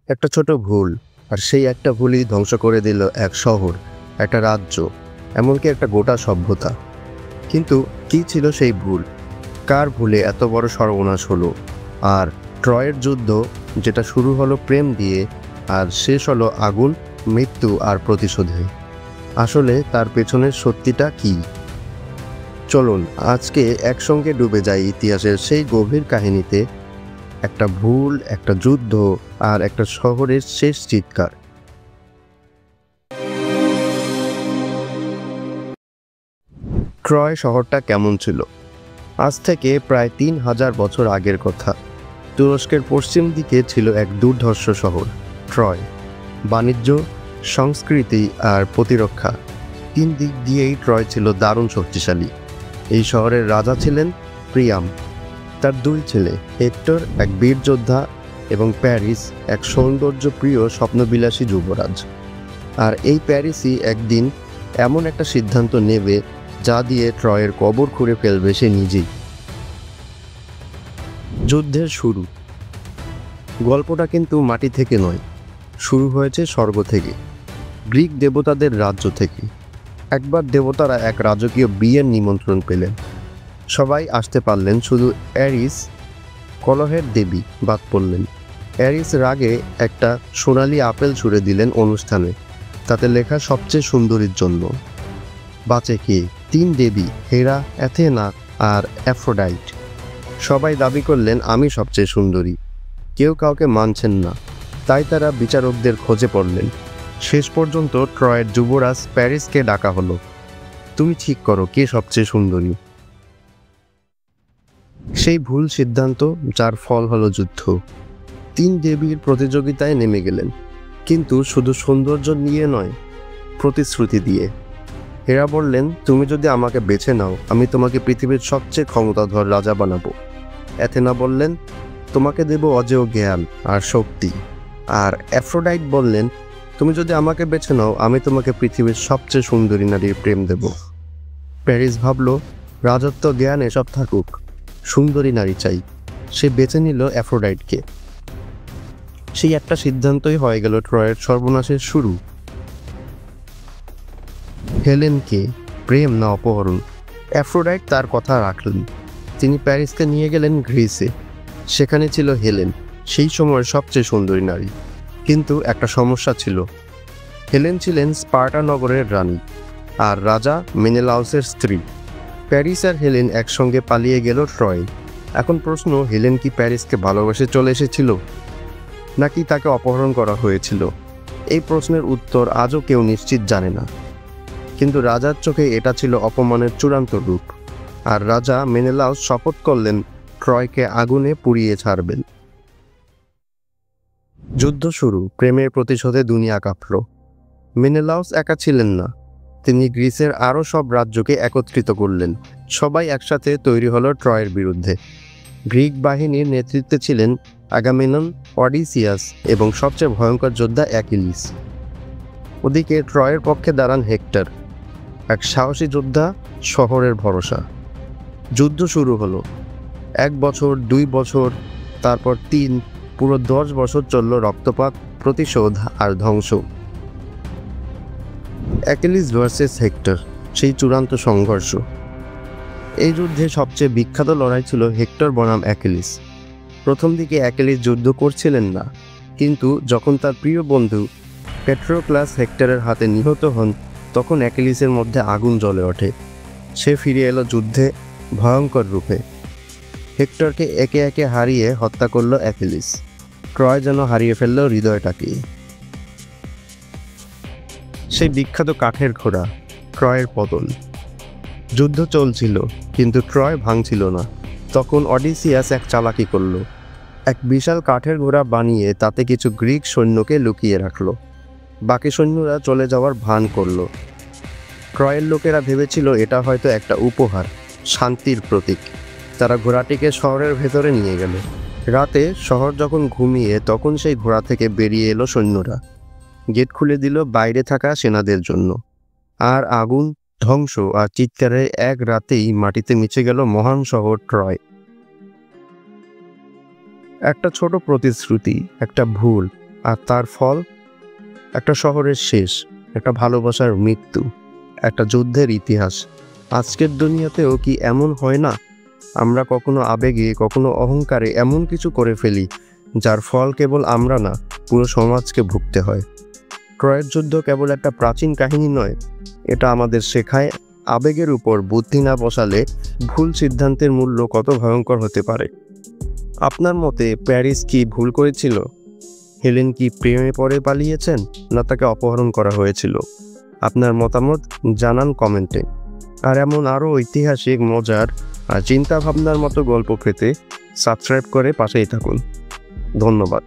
একটা ছোট ভুল, আর সেই একটা ভুলই ধ্বংস করে দিল এক শহর, একটা রাজ্য, এমনকি একটা গোটা সভ্যতা। কিন্তু কি ছিল সেই ভুল? কার ভুলে এত বড় সর্বনাশ হলো? আর ট্রয়ের যুদ্ধ, যেটা শুরু হলো প্রেম দিয়ে আর শেষ হলো আগুন, মৃত্যু আর প্রতিশোধে, আসলে তার পেছনের সত্যিটা কি? চলুন আজকে একসঙ্গে ডুবে যাই ইতিহাসের সেই গভীর কাহিনীতে। একটা ভুল, একটা যুদ্ধ, আর একটা শহরের শেষ চিৎকার। ট্রয় শহরটা কেমন ছিল? আজ থেকে প্রায় 3000 বছর আগের কথা। তুরস্কের পশ্চিম দিকে ছিল এক দুর্ধর্ষ শহর, ট্রয়। বাণিজ্য, সংস্কৃতি আর প্রতিরক্ষা, তিন দিক দিয়েই ট্রয় ছিল দারুণ শক্তিশালী। এই শহরের রাজা ছিলেন প্রিয়াম। তার দুই ছেলে, হেক্টর এক বীর যোদ্ধা এবং প্যারিস এক সৌন্দর্যপ্রিয় স্বপ্নবিলাসী যুবরাজ। আর এই প্যারিসই একদিন এমন একটা সিদ্ধান্ত নেবে যা দিয়ে ট্রয়ের কবর খুঁড়ে ফেলবে সে নিজেই। যুদ্ধের শুরু। গল্পটা কিন্তু মাটি থেকে নয়, শুরু হয়েছে স্বর্গ থেকে, গ্রিক দেবতাদের রাজ্য থেকে। একবার দেবতারা এক রাজকীয় বিয়ের নিমন্ত্রণ পেলেন। সবাই আসতে পারলেন, শুধু অ্যারিস, কলহের দেবী, বাদ পড়লেন। অ্যারিস রাগে একটা সোনালি আপেল ছুঁড়ে দিলেন অনুষ্ঠানে, তাতে লেখা সবচেয়ে সুন্দরীর জন্য। বাঁচে কে? 3 দেবী, হেরা, অ্যাথেনা আর অ্যাফ্রোডাইট। সবাই দাবি করলেন আমি সবচেয়ে সুন্দরী। কেউ কাউকে মানছেন না, তাই তারা বিচারকদের খোঁজে পড়লেন। শেষ পর্যন্ত ট্রয়ের যুবরাজ প্যারিসকে ডাকা হলো। তুমি ঠিক করো কে সবচেয়ে সুন্দরী। সেই ভুল সিদ্ধান্ত, যার ফল হলো যুদ্ধ। 3 দেবীর প্রতিযোগিতায় নেমে গেলেন, কিন্তু শুধু সৌন্দর্য নিয়ে নয়, প্রতিশ্রুতি দিয়ে। হেরা বললেন, তুমি যদি আমাকে বেছে নাও, আমি তোমাকে পৃথিবীর সবচেয়ে ক্ষমতাধর রাজা বানাবো। অ্যাথেনা বললেন, তোমাকে দেব অজেয় জ্ঞান আর শক্তি। আর অ্যাফ্রোডাইট বললেন, তুমি যদি আমাকে বেছে নাও, আমি তোমাকে পৃথিবীর সবচেয়ে সুন্দরী নারীর প্রেম দেব। প্যারিস ভাবল, রাজত্ব, জ্ঞান এসব থাকুক, সুন্দরী নারী চাই। সে বেছে নিল অ্যাফ্রোডাইটকে। সেই একটা সিদ্ধান্তই হয়ে গেল ট্রয়ের সর্বনাশের শুরু। হেলেনকে প্রেম না অপহরণ? অ্যাফ্রোডাইট তার কথা রাখলেন। তিনি প্যারিসকে নিয়ে গেলেন গ্রিসে। সেখানে ছিল হেলেন, সেই সময়ের সবচেয়ে সুন্দরী নারী। কিন্তু একটা সমস্যা ছিল। হেলেন ছিলেন স্পার্টা নগরের রানী, আর রাজা মেনেলাউসের স্ত্রী। প্যারিস আর হেলেন একসঙ্গে পালিয়ে গেল ট্রয়। এখন প্রশ্ন, হেলেন কি প্যারিসকে ভালোবেসে চলে এসেছিল, নাকি তাকে অপহরণ করা হয়েছিল? এই প্রশ্নের উত্তর আজও কেউ নিশ্চিত জানে না। কিন্তু রাজার চোখে এটা ছিল অপমানের চূড়ান্ত রূপ। আর রাজা মেনেলাউস শপথ করলেন ট্রয়কে আগুনে পুড়িয়ে ছাড়বেন। যুদ্ধ শুরু, প্রেমের প্রতিশোধে দুনিয়া কাঁপল। মেনেলাউস একা ছিলেন না, তিনি গ্রিসের আরও সব রাজ্যকে একত্রিত করলেন। সবাই একসাথে তৈরি হলো ট্রয়ের বিরুদ্ধে। গ্রিক বাহিনীর নেতৃত্বে ছিলেন আগামেমনন, অডিসিয়াস এবং সবচেয়ে ভয়ঙ্কর যোদ্ধা অ্যাকিলিস। ওদিকে ট্রয়ের পক্ষে দাঁড়ান হেক্টর, এক সাহসী যোদ্ধা, শহরের ভরসা। যুদ্ধ শুরু হলো। 1 বছর, 2 বছর, তারপর 3, পুরো 10 বছর চলল রক্তপাত, প্রতিশোধ আর ধ্বংস। অ্যাকিলিস ভার্সেস হেক্টর, সেই চূড়ান্ত সংঘর্ষ। এই যুদ্ধে সবচেয়ে বিখ্যাত লড়াই ছিল হেক্টর বনাম অ্যাকিলিস। প্রথম দিকে অ্যাকিলিস যুদ্ধ করছিলেন না, কিন্তু যখন তার প্রিয় বন্ধু পেট্রোক্লাস হেক্টরের হাতে নিহত হন, তখন অ্যাকিলিসের মধ্যে আগুন জ্বলে ওঠে। সে ফিরে এলো যুদ্ধে, ভয়ঙ্কর রূপে। হেক্টরকে একে একে হারিয়ে হত্যা করল অ্যাকিলিস। ট্রয় যেন হারিয়ে ফেলল হৃদয়টাকে। সেই বিখ্যাত কাঠের ঘোড়া, ট্রয়ের পতন। যুদ্ধ চলছিল, কিন্তু ট্রয় ভাঙছিল না। তখন অডিসিয়াস এক চালাকি করল। এক বিশাল কাঠের ঘোড়া বানিয়ে তাতে কিছু গ্রিক সৈন্যকে লুকিয়ে রাখল। বাকি সৈন্যরা চলে যাওয়ার ভান করল। ট্রয়ের লোকেরা ভেবেছিল এটা হয়তো একটা উপহার, শান্তির প্রতীক। তারা ঘোড়াটিকে শহরের ভেতরে নিয়ে গেল। রাতে শহর যখন ঘুমিয়ে, তখন সেই ঘোড়া থেকে বেরিয়ে এলো সৈন্যরা। গেট খুলে দিল বাইরে থাকা সেনাদের জন্য। আর আগুন, ধ্বংস আর চিৎকারে এক রাতেই মাটিতে মিশে গেল মহান শহর ট্রয়। একটা ছোট প্রতিশ্রুতি, একটা ভুল, আর তার ফল একটা শহরের শেষ, একটা ভালোবাসার মৃত্যু, একটা যুদ্ধের ইতিহাস। আজকের দুনিয়াতেও কি এমন হয় না? আমরা কখনো আবেগে, কখনো অহংকারে এমন কিছু করে ফেলি যার ফল কেবল আমরা না, পুরো সমাজকে ভুগতে হয়। ট্রয়ের যুদ্ধ কেবল একটা প্রাচীন কাহিনী নয়, এটা আমাদের শেখায় আবেগের উপর বুদ্ধি না বসালে ভুল সিদ্ধান্তের মূল্য কত ভয়ঙ্কর হতে পারে। আপনার মতে প্যারিস কি ভুল করেছিল? হেলেন কি প্রেমে পড়ে পালিয়েছেন, না তাকে অপহরণ করা হয়েছিল? আপনার মতামত জানান কমেন্টে। আর এমন আরও ঐতিহাসিক, মজার আর চিন্তা ভাবনার মতো গল্প পেতে সাবস্ক্রাইব করে পাশেই থাকুন। ধন্যবাদ।